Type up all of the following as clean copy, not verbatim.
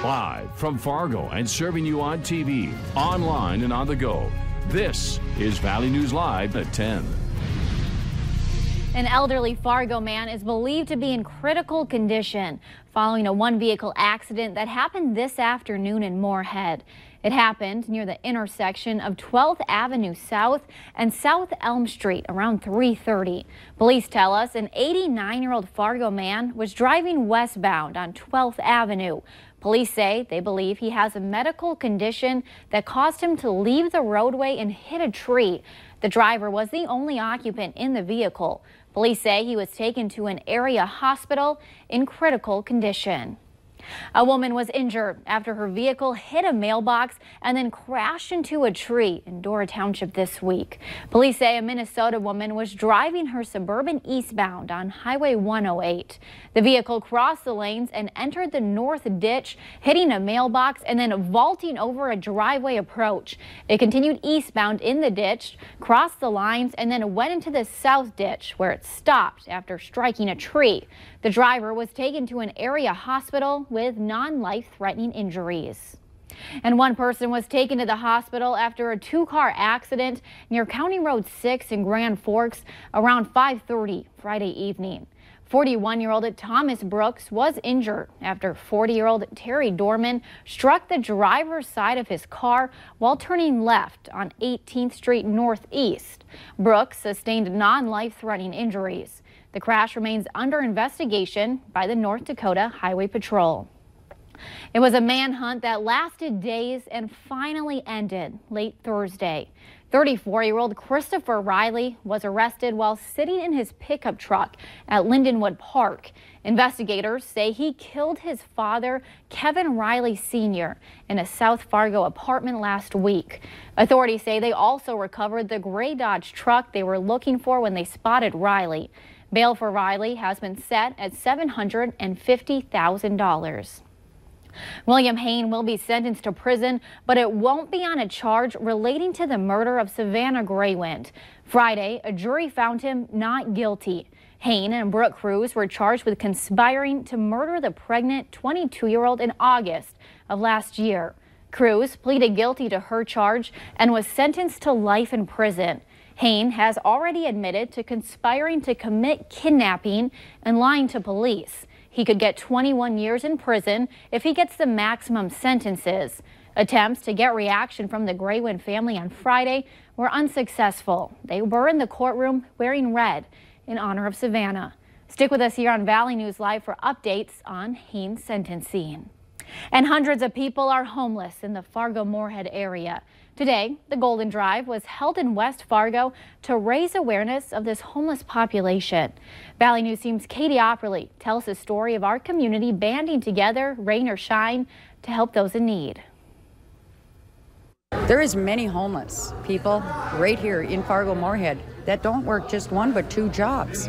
Live from Fargo and serving you on TV, online, and on the go. This is Valley News Live at 10. An elderly Fargo man is believed to be in critical condition following a one-vehicle accident that happened this afternoon in Moorhead. It happened near the intersection of 12th Avenue South and South Elm Street around 3:30. Police tell us an 89-year-old Fargo man was driving westbound on 12th Avenue. Police say they believe he has a medical condition that caused him to leave the roadway and hit a tree. The driver was the only occupant in the vehicle. Police say he was taken to an area hospital in critical condition. A woman was injured after her vehicle hit a mailbox and then crashed into a tree in Dora Township this week. Police say a Minnesota woman was driving her Suburban eastbound on Highway 108. The vehicle crossed the lanes and entered the north ditch, hitting a mailbox and then vaulting over a driveway approach. It continued eastbound in the ditch, crossed the lines, and then went into the south ditch where it stopped after striking a tree. The driver was taken to an area hospital with non-life-threatening injuries. And one person was taken to the hospital after a two-car accident near County Road 6 in Grand Forks around 5:30 Friday evening. 41-year-old Thomas Brooks was injured after 40-year-old Terry Dorman struck the driver's side of his car while turning left on 18th Street Northeast. Brooks sustained non-life-threatening injuries. The crash remains under investigation by the North Dakota Highway Patrol. It was a manhunt that lasted days and finally ended late Thursday. 34-year-old Christopher Riley was arrested while sitting in his pickup truck at Lindenwood Park. Investigators say he killed his father, Kevin Riley Sr., in a South Fargo apartment last week. Authorities say they also recovered the gray Dodge truck they were looking for when they spotted Riley. Bail for Riley has been set at $750,000. William Hain will be sentenced to prison, but it won't be on a charge relating to the murder of Savannah Graywind. Friday, a jury found him not guilty. Hain and Brooke Cruz were charged with conspiring to murder the pregnant 22-year-old in August of last year. Cruz pleaded guilty to her charge and was sentenced to life in prison. Hain has already admitted to conspiring to commit kidnapping and lying to police. He could get 21 years in prison if he gets the maximum sentences. Attempts to get reaction from the Graywind family on Friday were unsuccessful. They were in the courtroom wearing red in honor of Savannah. Stick with us here on Valley News Live for updates on Hain's sentencing. And hundreds of people are homeless in the Fargo-Moorhead area. Today, the Golden Drive was held in West Fargo to raise awareness of this homeless population. Valley News Team's Katie Opperly tells the story of our community banding together, rain or shine, to help those in need. There is many homeless people right here in Fargo-Moorhead that don't work just one but two jobs.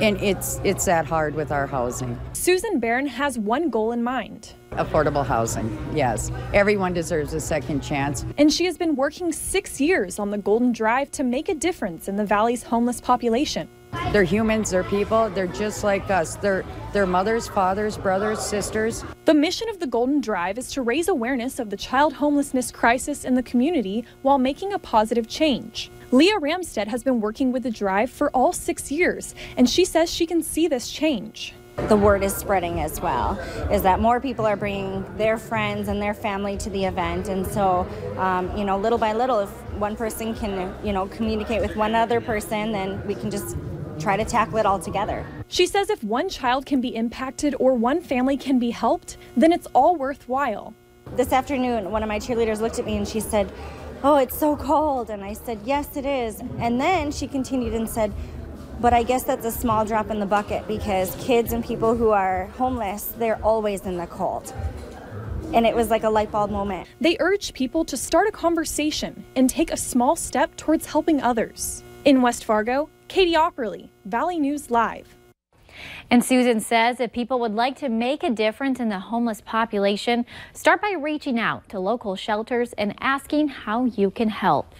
And it's that hard with our housing. Susan Barron has one goal in mind. Affordable housing, yes. Everyone deserves a second chance. And she has been working 6 years on the Golden Drive to make a difference in the Valley's homeless population. They're humans, they're people, they're just like us. They're mothers, fathers, brothers, sisters. The mission of the Golden Drive is to raise awareness of the child homelessness crisis in the community while making a positive change. Leah Ramstead has been working with the Drive for all 6 years, and she says she can see this change. The word is spreading as well, is that more people are bringing their friends and their family to the event. And so, little by little, if one person can, communicate with one other person, then we can just try to tackle it all together. She says if one child can be impacted or one family can be helped, then it's all worthwhile. This afternoon, one of my cheerleaders looked at me and she said, "Oh, it's so cold." And I said, "Yes, it is." And then she continued and said, "But I guess that's a small drop in the bucket because kids and people who are homeless, they're always in the cold." And it was like a light bulb moment. They urge people to start a conversation and take a small step towards helping others. In West Fargo, Katie Opperly, Valley News Live. And Susan says if people would like to make a difference in the homeless population, start by reaching out to local shelters and asking how you can help.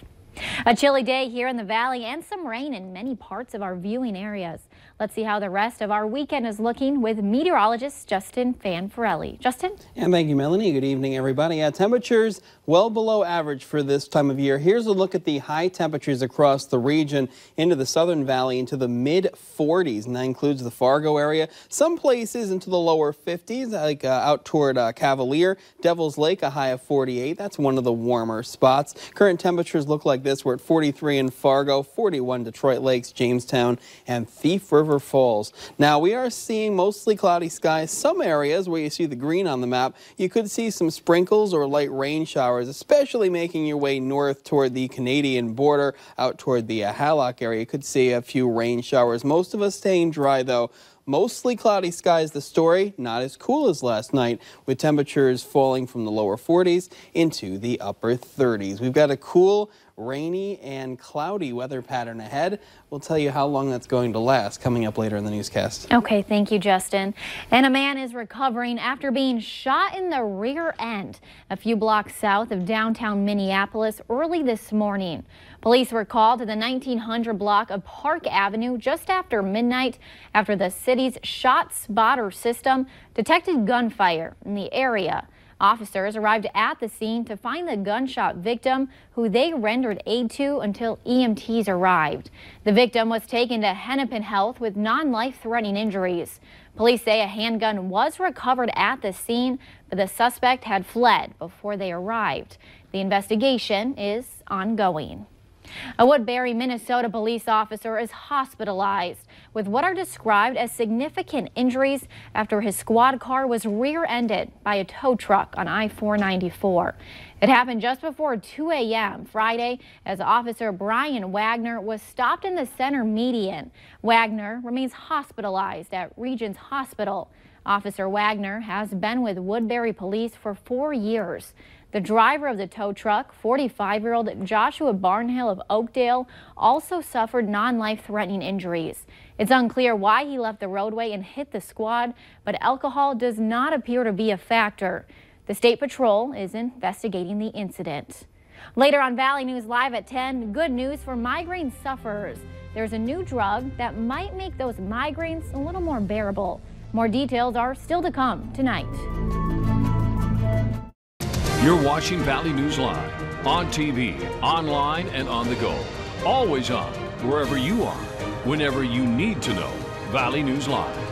A chilly day here in the valley and some rain in many parts of our viewing areas. Let's see how the rest of our weekend is looking with meteorologist Justin Fanfarelli. Justin? And thank you, Melanie. Good evening, everybody. Temperatures well below average for this time of year. Here's a look at the high temperatures across the region into the Southern Valley into the mid-40s, and that includes the Fargo area. Some places into the lower 50s, like out toward Cavalier. Devil's Lake, a high of 48. That's one of the warmer spots. Current temperatures look like this. We're at 43 in Fargo, 41 Detroit Lakes, Jamestown, and Thief River Falls. Now, we are seeing mostly cloudy skies. Some areas where you see the green on the map, you could see some sprinkles or light rain showers, especially making your way north toward the Canadian border, out toward the Hallock area. You could see a few rain showers. Most of us staying dry, though. Mostly cloudy skies, the story, not as cool as last night, with temperatures falling from the lower 40s into the upper 30s. We've got a cool, rainy and cloudy weather pattern ahead. We'll tell you how long that's going to last coming up later in the newscast. Okay, thank you, Justin. And a man is recovering after being shot in the rear end a few blocks south of downtown Minneapolis early this morning. Police were called to the 1900 block of Park Avenue just after midnight after the city's shot spotter system detected gunfire in the area. Officers arrived at the scene to find the gunshot victim, who they rendered aid to until EMTs arrived. The victim was taken to Hennepin Health with non-life-threatening injuries. Police say a handgun was recovered at the scene, but the suspect had fled before they arrived. The investigation is ongoing. A Woodbury, Minnesota police officer is hospitalized with what are described as significant injuries after his squad car was rear-ended by a tow truck on I-494. It happened just before 2 a.m. Friday as Officer Brian Wagner was stopped in the center median. Wagner remains hospitalized at Regions Hospital. Officer Wagner has been with Woodbury Police for 4 years. The driver of the tow truck, 45-year-old Joshua Barnhill of Oakdale, also suffered non-life-threatening injuries. It's unclear why he left the roadway and hit the squad, but alcohol does not appear to be a factor. The State Patrol is investigating the incident. Later on Valley News Live at 10, good news for migraine sufferers. There's a new drug that might make those migraines a little more bearable. More details are still to come tonight. You're watching Valley News Live on TV, online, and on the go. Always on, wherever you are, whenever you need to know. Valley News Live.